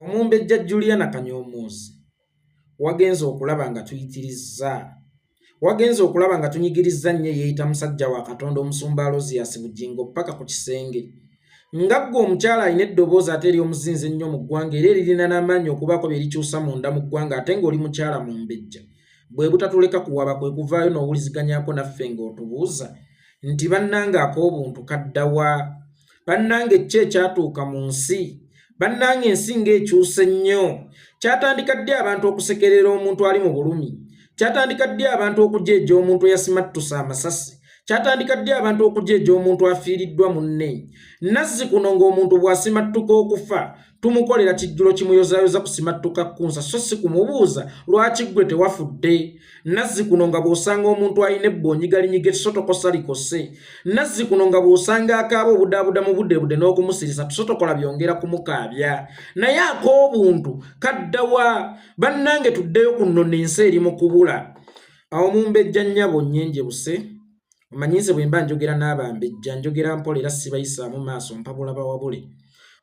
Omumbejja Juliana Kanyomoozi wagenze okulaba nga tuyitirizza wagenze okulaba nga tunyigirizza nnyo yeeyita musajja wa Katonda omusumba Alozias Bugingo paka ku kisenge nga ggwe omukyala alina eddoboozi ate ery'omuzinze ennyo mu ggwanga era eririna n'amaanyi okubaako bye likyusa munda mu ggwanga ate ng'oli mukyala mumbejja bwe butatuleka kuwaba kwe kuvaayo n'owuliziganyaako naffe ng'otubuuza nti bannange ak'obuntu kaddawa bannange ki ekyatuuka mu nsi bannange ensi ng'ekyuse nnyo kyatandika ddi abantu okusekerera omuntu ali mu bulumi kyatandika ddi abantu okujeeja omuntu eyasimattusa amasasi kyatandika ddi abantu okujeeja omuntu afiiriddwa munne nazzi kuno ng'omuntu bw'asimattuka okufa tumukolera kijjulo kimuyozaayoza kusimattuka kunsa so si kumubuuza lwaki ggwe tewafudde nazzi kuno nga bw'osanga omuntu alina ebbonyi galinyiga ekisotokosa likose nazzi kuno nga bw'osanga akaaba obudaabuda mu budde n'okumusirisa tusotokola byongera kumukaabya naye ak'obuntu kaddawa bannange tuddeyo ku nno n'ensi eri mu kubula awo mumbejja nnyabo nnyenje buse omanyinze bwe mba njogera n'abambejja njogera mpola era sibayisaamu maaso mpabula bawabule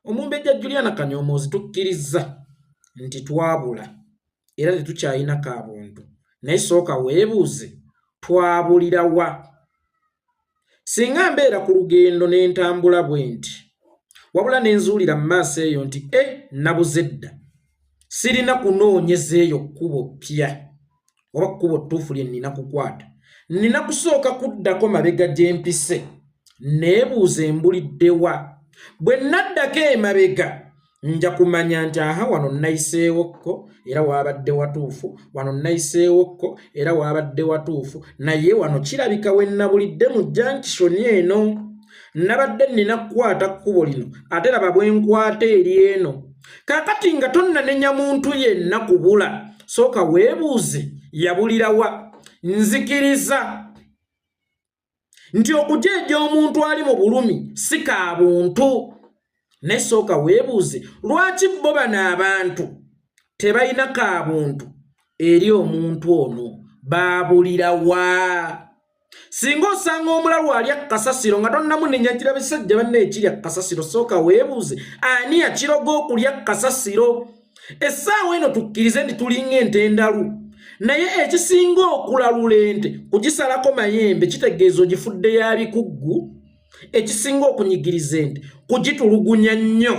omumbejja Juliana Kanyomoozi tukkiriza nti twabula era tetukyayina kabuntu naye sooka weebuuze twabulira wa singa mbeera ku lugendo n'entambula bwe nti wabula ne nzuulira mu maaso eyo nti nabuze dda sirina kunoonyeza eyo kkubo ppya oba kkubo ttuufu lye nnina kukwata nina kusooka kuddako mabega gy'empise neebuuza embuliddewa bwe naddako emabega nja kumanya nti aha wano nayiseewokko era waabadde watuufu wano nayiseewokko era waabadde watuufu naye wano kirabika we nabulidde mu junction eno nabadde nina kukwata kkubo lino ate laba bwe nkwata eri eno kaakati nga tonnanenya muntu yenna kubula sooka weebuuze yabulirawa nzikiriza nti okujeeja omuntu ali mu bulumi si ka buntu naye sooka weebuuze lwaki bo bano abantu tebalina ka buntu eri omuntu ono baabulira wa singa osanga omulalu alya kasasiro nga tonnamunenyagira bisajja banne ekirya kasasiro sooka weebuuze ani akiroga okulya kasasiro essaawa eno tukkirize nti tulinga ente endalu naye ekisinga okulalula ente kugisalako mayembe kitegeezo gifudde ya bikuggu ekisinga okunyigiriza ente kugitulugunya nnyo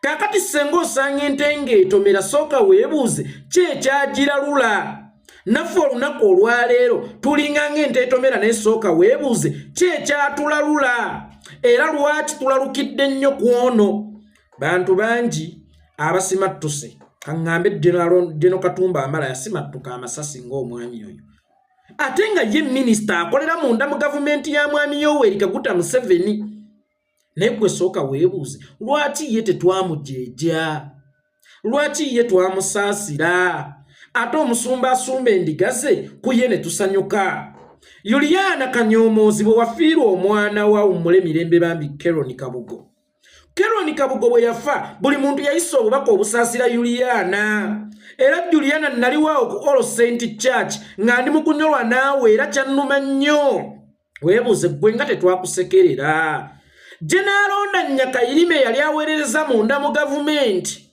kaakati senga osanga ente ng'etomera sooka weebuuze ki ekyagiralula naffe olunaku olwaleero tulinga ng'ente etomera naye sooka weebuuze ki ekyatulalula era lwaki tulalukidde nnyo ku ono bantu bangi abasimattuse kaŋŋambe General Katumba Amala yasimattuka amasasi ng'omwami oyo ate nga ye minisita akolera munda mu gavumenti ya mwami Yoweri Kaguta Museveni naye gwe sooka weebuuze lwaki ye tetwamujeeja lwaki ye twamusaasira ate omusumba asumba endiga ze ku ye ne tusanyuka Juliana Kanyomoozi bwe wafiirwa omwana wa Ummule Mirembe Bambi Keroni Kabugo bwe yafa buli muntu yayisa obubaka obusaasira Juliana era Juliana naliwaawo ku All Saint Church nga ndi mu kunyolwa naawe era kyannuma nnyo weebuuze ggwe nga tetwakusekerera General Nyakayirime yali aweerereza munda mu gavumenti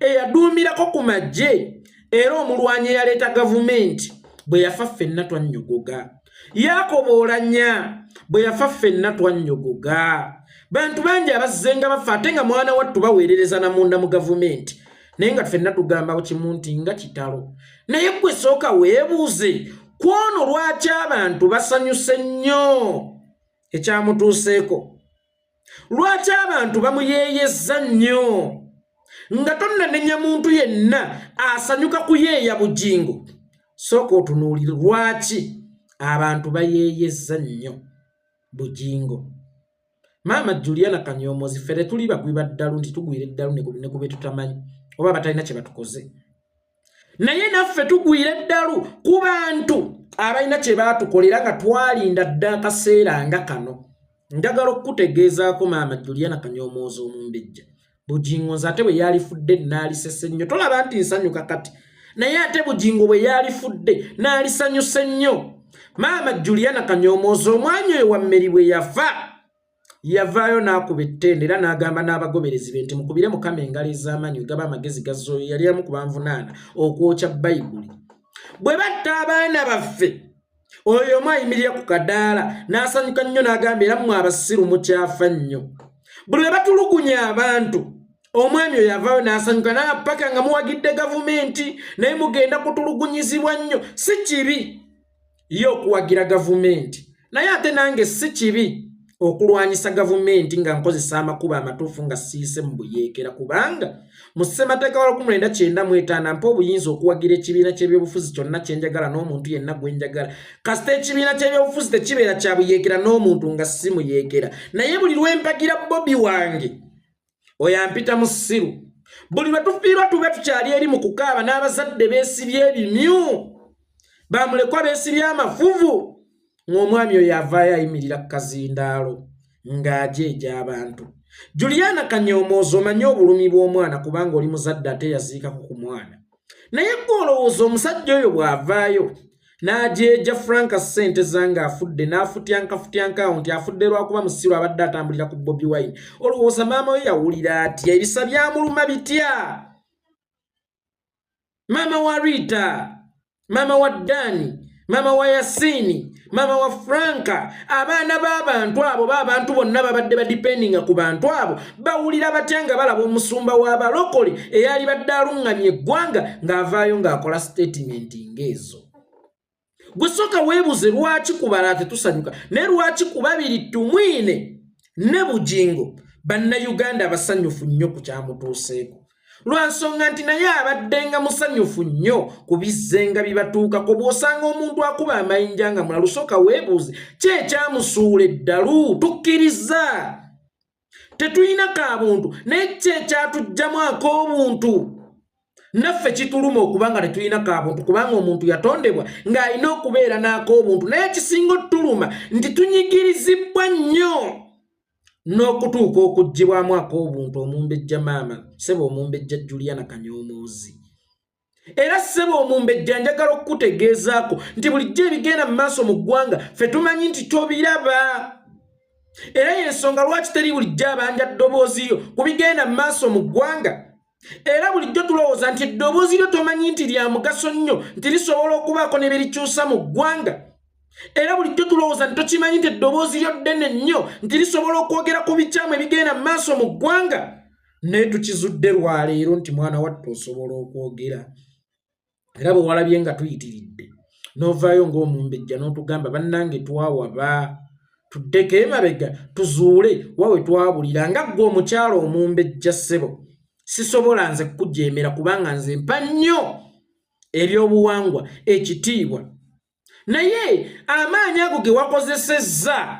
eyaduumirako ku magye era omulwanyi eyaleeta gavumenti bwe yafa ffenna twannyogoga Yakoboolanya bwe yafa ffenna twannyogoga bantu bangi abazzenga bafa ate nga mwana wattu baweerereza na munda mu gavumenti naye nga ffenna tugamba kimu nti nga kitalo naye gwe sooka weebuuze kwono lwaki abantu basanyuse nnyo ekyamutuuseeko lwaki abantu bamuyeeyezza nnyo nga tonnanenya muntu yenna asanyuka kuyeeya Bugingo sooka otunuulire lwaki abantu bayeeyezza nnyo Bugingo Mama Juliana Kanyomoozi fere tuli bagwiba ddalu nti tugwire ddalu ne kube tutamanyi oba batalina kye batukoze naye naffe tugwire ddalu ku bantu abalina kye baatukolera nga twalinda dda akaseera nga kano njagala okutegeezaako Mama Juliana Kanyomoozi omumbejja Bugingo nze ate bwe yalifudde naalisese nnyo tolaba nti nsanyuka kati naye ate Bugingo bwe yalifudde naalisanyuse nnyo Mama Juliana Kanyomoozi omwanya oyo wammeri bwe yafa yavaayo n'akuba ettende era n'agamba n'abagoberezi be nti mukubire Mukama engalo ez'amaanyi gaba amagezi gazooyo yali amu ku banvunaana okwokya Bayibuli. Bwe batta abaana baffe oyo omu ayimirira ku kadaala n'asanyuka nnyo n'agamba era mmwe abasiru mukyafa nnyo. Buli lwe batulugunya abantu omwami oyo yavaayo n'asanyuka n'apaka nga muwagidde gavumenti naye mugenda kutulugunyizibwa nnyo. Si kibi ye okuwagira gavumenti naye ate nange si kibi okulwanyisa gavumenti nga nkozesa amakubo amatuufu nga siise mu buyeekera kubanga mu ssemateeka wa 1995 mpa obuyinza okuwagira ekibiina ky'ebyobufuzi kyonna kyenjagala n'omuntu yenna gwe njagala. Kasita ekibiina ky'ebyobufuzi tekibeera kya buyeekera n'omuntu nga si muyeekera. Naye buli lwe mpagira Bobi wange oyo ampita musiru. Buli lwe tufiirwa tube tukyali eri mu kukaaba n'abazadde beesibye ebimyu bamulekwa beesibye amafuvu. Ng'omwami oyo avaayo ayimirira ku kazindaalo ng'ajeeja abantu. Juliana Kanyoomoozi omanyi obulumi bw'omwana kubanga oli muzadde ate yaziikako ku mwana. Naye gw'olowooza omusajja oyo bw'avaayo n'ajeeja Franka ssente zange afudde n'afutyanka nti afudde lwakuba musiru abadde atambulira ku Bobi Wine. Olowooza maama we yawulira atya? Ebisa byamuluma bitya? Maama wa Rita, maama wa Dani, maama wa Yasini, maama wa Franka, abaana b'abantu abo b'abantu bonna babadde badipendinga ku bantu abo bawulira batya nga balaba omusumba w'abalokole eyali badde alungamye eggwanga ng'avaayo ng'akola statement ng'ezo. Gwe sooka weebuze lwaki ku bala tetusanyuka naye lwaki ku babiri tumwine ne Bugingo bannayuganda abasanyufu nnyo ku kyamutuuseeko. Lwansonga nti naye abaddenga musanyufu nnyo ku bizzenga bibatuukako. Bw'osanga omuntu akuba amayinja nga mulalu sooka weebuuze ki ekyamusuula eddalu. Tukkiriza tetulina kaabuntu naye ki ekyatugjamu ak'obuntu. Naffe kituluma okuba nga tetulina kaabuntu kubanga omuntu yatondebwa ng'alina okubeera n'ak'obuntu naye kisinga otuluma nti tunyigirizibwa nnyo n'okutuuka okuggibwamu ak'obuntu. Omumbejja maama ssebo omumbejja Juliana Kanyoomoozi. Era ssebo omumbejja njagala okukutegeezaako nti bulijjo ebigenda mu maaso mu ggwanga ffe tumanyi nti tobiraba. Era y'ensonga lwaki teri bulijjo abanja ddoboozi lyo ku bigenda mu maaso mu ggwanga. Era bulijjo tulowooza nti eddoboozi lyo tomanyi nti lya mugaso nnyo nti lisobola okubaako ne birikyusa mu ggwanga. Era bulijjo tulowooza nti tokimanyi nti eddoboozi lyo ddene nnyo nti lisobola okwogera ku bikyamu ebigenda mu maaso mu ggwanga. Naye tukizudde lwaleero nti mwana wattu osobola okwogera. Era bwe walabye nga tuyitiridde n'ovaayo ng'omumbejja n'otugamba bannange twawaba tuddeko emabega tuzuule wawe twabulira nga ggwe omukyalo omumbejja ssebo. Sisobola nze kujeemera kubanga nze mpa nnyo ebyobuwangwa ekitiibwa. Naye amaanyi ago ge wakozesezza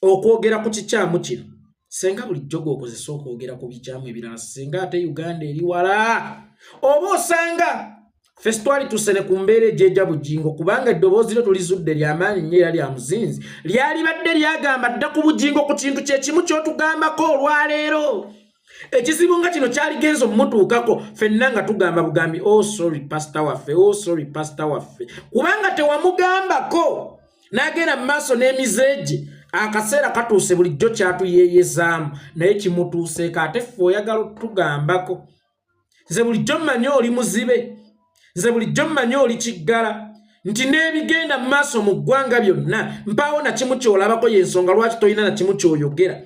okwogera ku kikyamu kino senga bulijjo gw'okozesa okwogera ku bikyamu ebirala senga ate Uganda eri wala. Oba osanga ffe twali tusene ku mbeera ejjeja Bugingo kubanga eddoboozi lyo tulizudde ly'amaanyi nnyo era lya muzinzi lyali badde lyagamba dda ku Bugingo ku kintu kye kimu ky'otugambako olwaleero. Ekizibu nga kino kyaligenza omutuukako ffenna nga tugamba bugambi oh sorry pastor waffe, oh sorry pastor waffe, kubanga tewamugambako n'agenda mu maaso n'emizeege. Akaseera katuuse bulijjo kyatuyeeyezaamu naye kimutuuseeko ate ffe oyagala otugambako. Nze bulijjo mmanyi oli muzibe, nze bulijjo mmanyi oli kiggala nti n'ebigenda mu maaso mu ggwanga byonna mpaawo na kimu ky'olabako y'ensonga lwaki tolina na kimu ky'oyogera.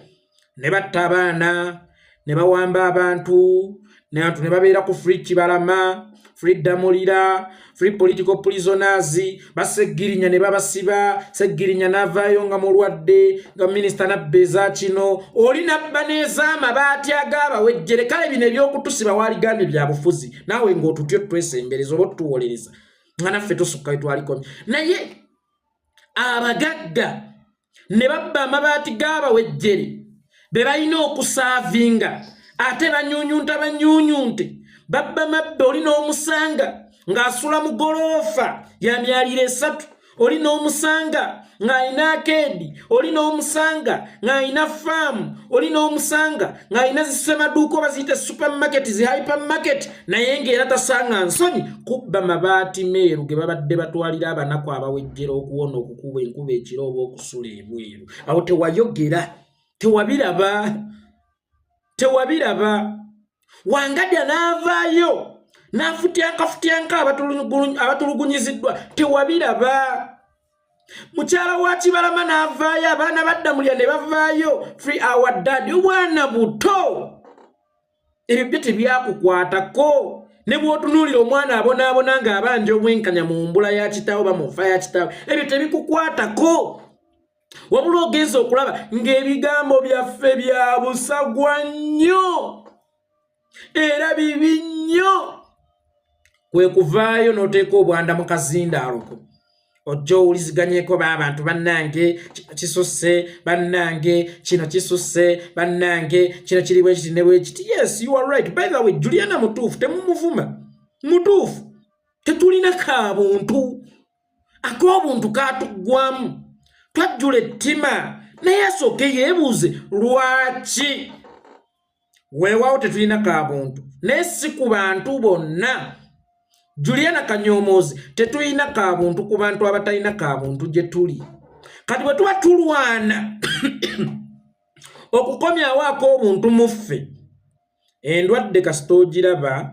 Ne batta abaana ne bawamba abantu ne babeera ku free Kibalama, free Damulira, free political prisoners. Baseggirinya ne babasiba, Seggirinya n'avaayo nga mulwadde nga minisita nabbeeza kino oli nabba n'ez'amabaati ag'abawejjere. Kale bino ebyokutusiba waligambye bya bufuzi naawe ng'otutyo twesembereza oba otuwolereza nga naffe tusukka twaliko. Naye abagagga ne babba amabaati g'abawejjere be balina okusaavinga ate banyuunyunte babba mabbe. Oli n'omusanga ng'asula mu goloofa ya myaliro 3, oli n'omusanga ng'ayina kedi olina omusanga ng'ayina faamu olina omusanga ng'ayina zisemaduuka oba ziyite supermarket zi hypermarket naye ng'era tasanga nsonyi kubba mabaati meeru ge babadde batwalira abanaku abawejjera okuwona okukuba enkuba ekiro oba okusula ebweru awo tewayogera tewabiraba Wangadya n'avaayo n'afutyanka abatulugunyiziddwa tewabiraba mukyala wa Kibalama n'avaayo abaana badda mulya ne bavaayo free our dad obwana buto ebyo byo tebyakukwatako ne bw'otunuulira omwana abonaabona ng'abanja obwenkanya mu mbula ya kitaawe ba mu nfa ya kitaawe ebyo tebikukwatako wabula ogenza okulaba ng'ebigambo byaffe bya busagwa nnyo era bibi nnyo kwe kuvaayo n'oteeka obwanda mu kazindaalo ojja owuliziganyeko b'abantu bannange kisusse bannange kino kisusse bannange kino kiri bwe kiti ne bwe kiti. Yes, you are right. By the way, Juliana mutuufu temumuvuma mutuufu tetulina kaabuntu ak'obuntu kaatuggwamu twajjula ettima naye asooke yeebuuze lwaki weewaawo tetulina kaabuntu naye si ku bantu bonna. Juliana Kanyomoozi tetulina kaabuntu ku bantu abatalina kaabuntu gye tuli kati bwe tuba tulwana okukomyawo ak'obuntu mu ffe endwadde kasita ogiraba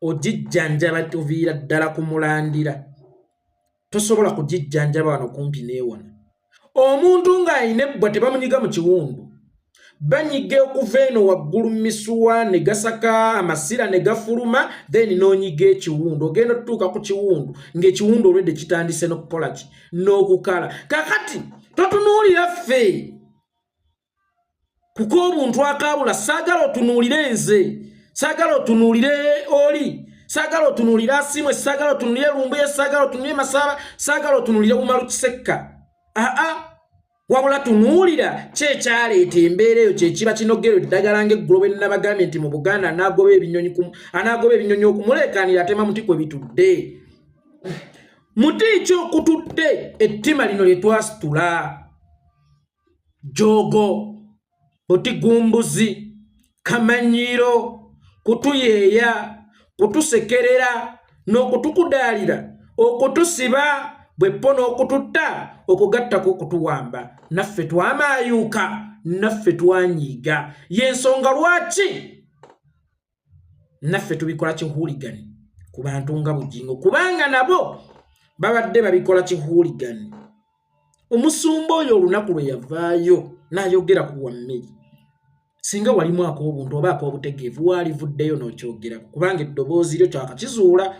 ogijjanjaba tuviira ddala kumulandira tosobola kugijjanjaba wano kumpi neewona. Omuntu ng'ayina ebbwa tebamunyiga mu kiwundu banyiga okuva eno waggulu misuwa ne gasaka amasira ne gafuluma then n'onyiga ekiwundu ogenda otutuuka ku kiwundu ng'ekiwundu olwedde kitandise n'okukola ki n'okukala. Kakati totunuulira ffe kuko obuntu akaabula saagala otunuulire nze saagala otunuulire oli saagala otunuulire Asimwe saagala otunuulire Lumbuye saagala otunuulire Masaba saagala otunuulire Umaru Kisekka wabula tunuulira kyekyaleeta embeera eyo kyekiba kinogero eddagala ng'eggulo bwe nnabagambye nti mu Buganda anaagoba ebinyonyi okumuleekaanira atema muti kwe bitudde. Muti ki okutudde ettima lino lye twasitula jogo otigumbuzi kamanyiiro kutuyeeya kutusekerera n'okutukudaalira okutusiba bwe pona okututta okugattako okutuwamba naffe twamaayuuka naffe twanyiiga y'ensonga lwaki naffe tubikola kihuuligani ku bantu nga Bujingo kubanga nabo babadde babikola kihuuligani. Omusumba oyo olunaku lwe yavaayo n'ayogera ku wammeri singa walimu ak'obuntu oba ak'obutegeevu waalivuddeyo n'okyogerako kubanga eddoboozi lyo twakakizuula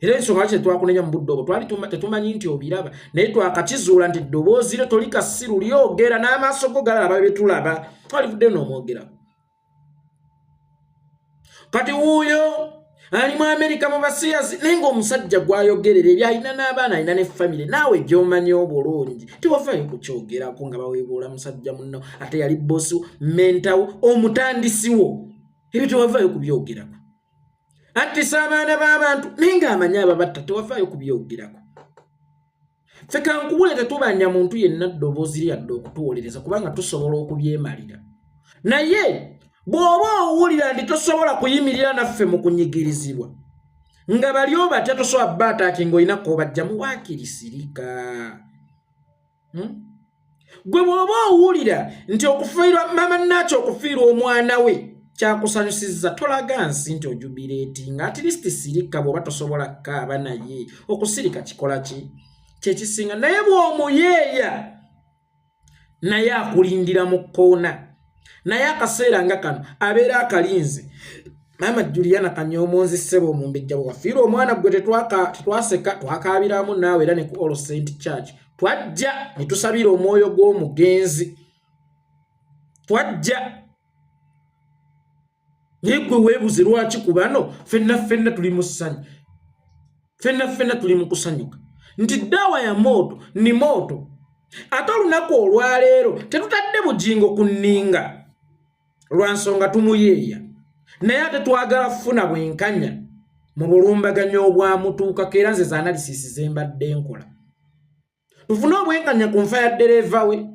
era ensonga lwaki twakunenya mu budde obwo twali tetumanyi nti obiraba naye twakakizuula nti eddoboozi lyo tolikasiru lyogera n'amaaso go galaba bye tulaba twalivuddeyo n'omwogerako. Kati wuuyo ali mu Amerika mu basiyazi naye ng'omusajja gw'ayogerera ebyalina n'abaana alina ne famire naawe gy'omanyi obulungi tiwafaayo kukyogerako nga baweebuula musajja munno ate yali bbosi mentawo omutandisiwo ebyo tewavaayo kubyogerako. Attisa abaana b'abantu naye ng'amanyi ababatta tewafaayo kubyogerako. Ffe kankubule tetubanja muntu yenna ddoboozi lyadde okutuwolereza kubanga tusobola okubyemalira naye bw'oba owulira nti tosobola kuyimirira naffe mu kunyigirizibwa nga bali obatya tosobola baataaki ng'olina k'obajjamu waakirisirika. Gwe bw'oba owulira nti okufiirwa mama Naaki okufiirwa omwana we kyakusanyusizza tolaga nsi nti ojubireetinga at least sirika bw'oba tosobola kaaba naye okusirika kikola ki kyekisinga naye bw'omuyeeya naye akulindira mu kkoona naye akaseera nga kano abeera akalinze. Maama Juliana Kanyomoozi ssebo omumbejja bwe wafiirwa omwana gwe tetwaseka twakaabiramu naawe era ne ku All Saint Church twajja ne tusabira omwoyo gw'omugenzi twajja naye gwe weebuze lwaki ku bano ffenna tuli mu ssanyu ffenna tuli mu kusanyuka nti ddaawa ya moto ni moto ate olunaku olwaleero tetutadde Bujingo ku nninga lwa nsonga tumuyeeya naye ate twagala kufuna bwenkanya mu bulumbaganyo obwamutuukako era nze za analysis ze mbadde nkola tufune obwenkanya ku nfa ya ddereva we,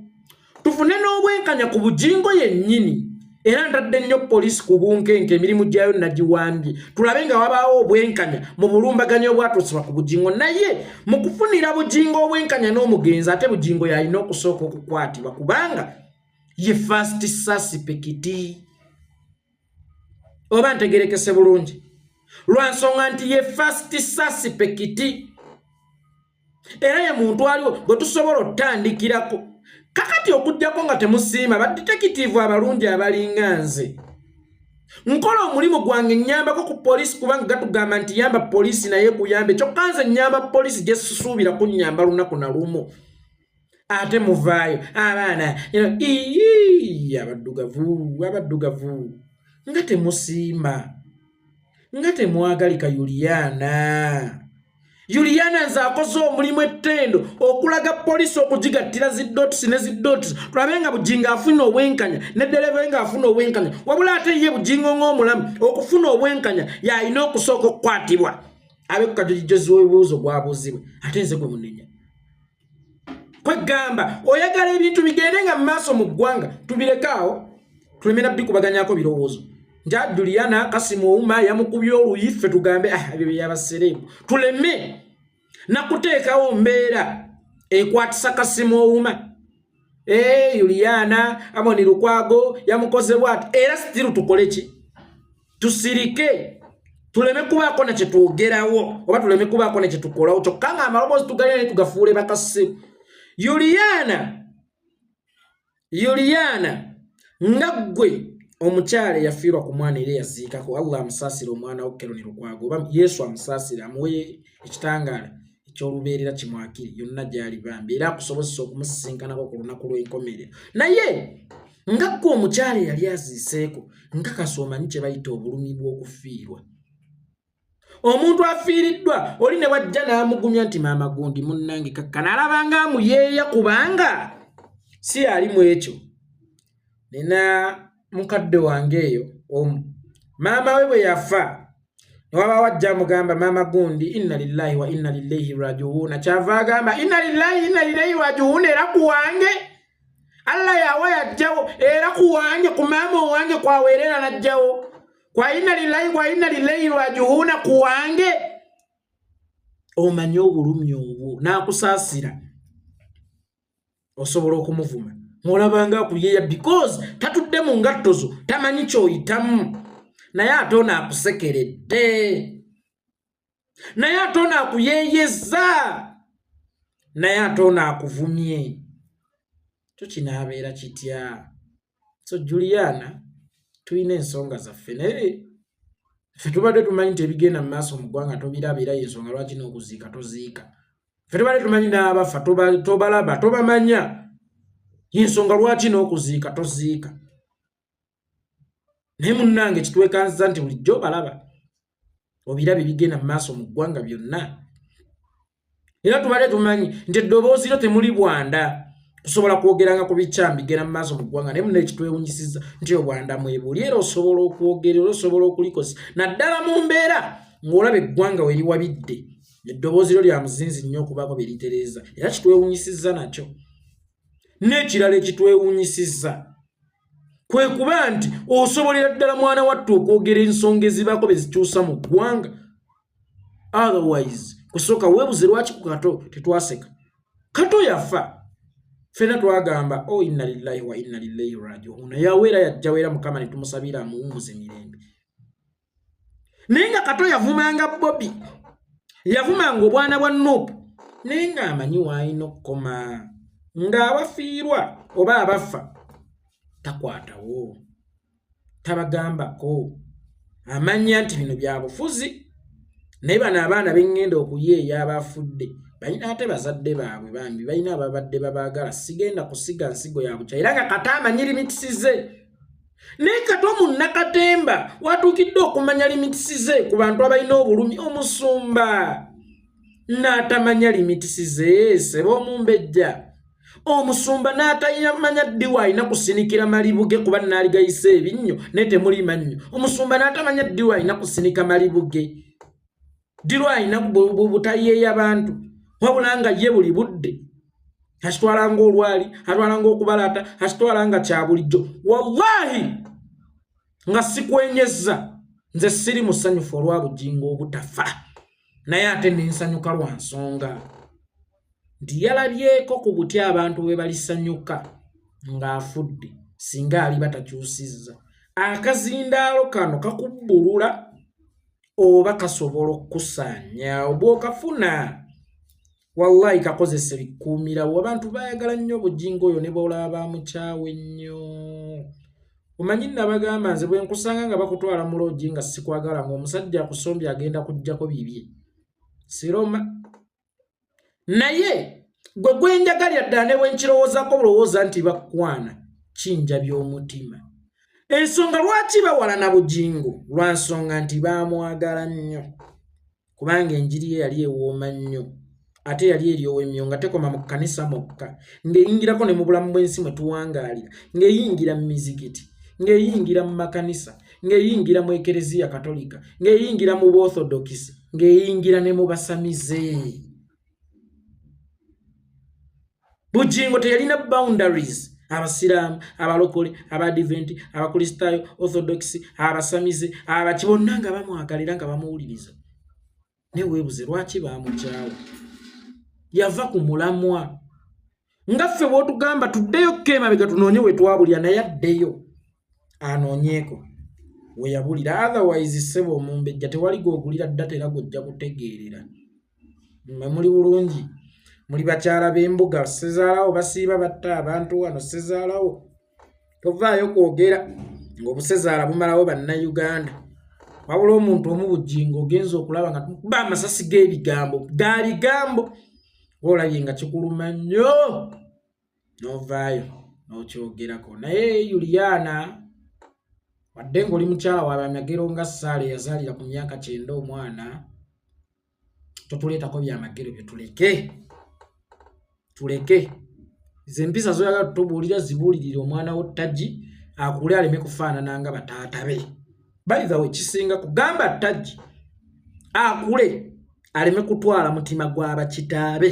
tufune n'obwenkanya ku bugingo yennyini. Era ntadde nnyo poliisi ku bunkenke emirimu gyayo nagiwambye tulabe nga wabaawo obwenkanya mu bulumbaganyo obwatuusibwa ku bugingo. Naye mu kufunira bugingo obwenkanya n'omugenzi ate bugingo yalina okusooka okukwatibwa kubanga ye first suspect. Oba ntegerekese bulungi lwa nsonga nti ye first suspect era ye muntu aliwo gwe tusobola otandikirako. Kakati okujjako nga temusiima badetective abalungi abalinga nze nkola omulimu gwange nnyambako ku poliisi kubanga gatugamba nti yamba poliisi naye kuyambe kyokka nze nnyamba poliisi gye susuubira kunnyamba lunaku na lumu. Ate muvaayo abaana abaddugavu nga temusiima nga temwagalika Juliana nze akoze omulimu ettendo okulaga poliisi okugigattira ziddotisi ne ziddotisi tulabe nga bugingo afuna obwenkanya ne ddereva nga afuna obwenkanya wabula ate ye bugingo ng'omulamu okufuna obwenkanya yalina okusooka okukwatibwa abe ku kajojijozi w'ebibuuzo gwabuuzibwe. Ate nze gwe munenya kwegamba oyagala ebintu bigende nga mu maaso mu ggwanga tubirekawo tulemera bikubaganyako birowoozo nja Juliana Kasimu Ouma yamukubye oluyi ffe tugambe ebyo byabaserebu tuleme nakuteekawo mbeera ekwatisa Kasimu Ouma Juliana Amoni Lukwago yamukoze bwati era stiru tukole ki tusirike tuleme kubaako na kye twogerawo oba tuleme kubaako ne kye tukolawo kyokka nga amaloboozi tugalina ne tugafuule bakasimu. Juliana nga ggwe omukyala yafiirwa ku mwana era yaziikako Allah amusaasire omwana wo Keroni Lukwago oba Yesu amusaasire amuwe ekitangaala eky'olubeerera kimwakiri yonna gy'ali bambi era akusobozesa okumusisinkanako ku lunaku lw'enkomerero. Naye nga ggwe omukyala yali aziiseeko nkakasa omanyi kye bayita obulumi bw'okufiirwa. Omuntu afiiriddwa oli ne wajja n'amugumya nti maama gundi munnange kakkana alabanga amuyeeya kubanga si alimu ekyo. Nina mukadde wange eyo maama we bwe yafa ne waba wajja amugamba maama gundi inna lillahi wa inna ilaihi raji'un kyava agamba inna lillahi inna ilaihi raji'un era ku wange Allah yawe yajjawo era ku wange ku maama wange kwaweerera najjawo kwa inna lillahi wa inna ilaihi raji'un ku wange. Omanyi obulumi obwo n'akusaasira osobola okumuvuma mulabanga akuyeeya because tatudde mu ngatto zo tamanyi kyoyitamu naye ate ono akusekeredde naye ate ono akuyeeyeza naye ate ono akuvumye kyo kinaabeera kitya. So Juliana tulina ensonga zaffe naye ffe tubadde tumanyi nti ebigenda mu maaso mu ggwanga tobiraba era y'ensonga lwaki n'okuziika toziika. Ffe tubadde tumanyi n'abafa tobalaba tobamanya y'ensonga lwaki n'okuziika toziika. Naye munnange kitwekanziza nti bulijjo balaba obiraba ebigenda mu maaso mu ggwanga byonna. Era tubadde tumanyi nti eddoboozi lyo temuli bwanda tusobola kwogeranga ku bikyambi bigenda mu maaso mu ggwanga naye munne kitwewunyisiza nti obwanda mwebuli era osobola okwogera era osobola okulikosa naddala mu mbeera ng'olaba eggwanga we liwabidde eddoboozi lyo lya muzinzi nnyo okubaako bye litereeza era kitwewunyisiza nakyo. N'ekirala ekitwewunyisiza kwe kuba nti osobolera ddala mwana wattu okwogera ensonga ezibaako be zikyusa mu ggwanga. Otherwise kusooka weebuze lwaki ku Kato tetwaseka. Kato yafa ffena twagamba inna lillahi wa inna ilaihi raji'un yaweera yajjawo era Mukama ne tumusabira amuwummuze emirembe. Naye nga Kato yavumanga Bobby yavumanga obwana bwa Nuupu naye ng'amanyi w'alina okukoma ng'abafiirwa oba abafa takwatawo tabagambako amanya nti bino bya bufuzi naye bano abaana bengenda okuyeeya abafudde balina ate bazadde baabwe bambi balina ababadde babaagala sigenda kusiga nsigo ya bukya era nga Kato amanyi limitisi ze. Naye Kato munnakatemba watuukidde okumanya limitisi ze ku bantu abalina obulumi omusumba n'atamanya limitisi ze seba omumbejja. Omusumba n'atayamanya ddi w'alina kusinikira malibu ge kuba n'aligayisa ebinnyo naye temuli mannyo. Omusumba n'atamanya ddi w'alina kusinika malibu ge ddi lw'alina butayeeya bantu wabula nga ye buli budde akitwala ng'olwali atwala ng'okubalata akitwala nga kya bulijjo wallahi nga sikwenyezza nze siri musanyufu olwa bugingo obutafa naye ate nensanyuka lwa nsonga nti yalabyeko ku buti abantu bwe balisanyuka ng'afudde singa ali batakyusizza akazindaalo kano kakubbulula oba kasobola okukusaanya obwokafuna wallahi kakozese bikuumirawo abantu bayagala nnyo obugingo oyo ne bwolaba bamukyawe nnyo omanyi nabagamba nze bwe nkusanga nga bakutwala mu loogi nga sikwagala ng'omusajja akusombye agenda kujjako bibye siroma naye gwe gwenjagalya ddala ne bwenkirowoozaako bulowooza nti bakwana kinja by'omutima ensonga lwaki bawalana bugingo lwa nsonga nti baamwagala nnyo kubanga enjiri ye yali ewooma nnyo ate yali eryowemyo nga tekoma mu kkanisa mokka ng'eyingirako ne mu bulamu bw'ensi mwe tuwangaalira ng'eyingira mu mizikiti ng'eyingira mu makanisa ng'eyingira mu ekereziya katolika ng'eyingira mu buorthodokisi ng'eyingira ne mu basamize bugingo teyalina boundaries abasiraamu abalokole abadiventi abakristaayo orthodox abasamize abaki bonna nga bamwagalira nga bamuwuliriza neweebuze lwaki bamukyawa yava ku mulamwa nga ffe bw'otugamba tuddeyo kemabega tunoonye we twabulira naye addeyo anoonyeeko we yabulira otherwise ssebo omumbejja tewali gw'ogulira ddata era gw'ojja kutegeerera mmwe muli bulungi muli bakyala b'embuga sezaalawo basiiba batta abantu wano sezaalawo tovaayo kwogera ng'obusezaala bumalawo bannayuganda wabula omuntu omu bugingo ogenza okulaba nga ba amasasi g'ebigambo ga bigambo olabye nga kikuluma nnyo novaayo n'okyogerako naye Juliana wadde ng'oli mukyala w'abamagero nga Saala yazaalira ku myaka 9 omwana totuleetako byamagero bye tuleke ze mpisa zoyagala tutubuulira zibuulirire omwana w'ottagi akule aleme kufaanana nga bataata be by the way kisinga kugamba ttagi akule aleme kutwala mutima gw'abakitaabe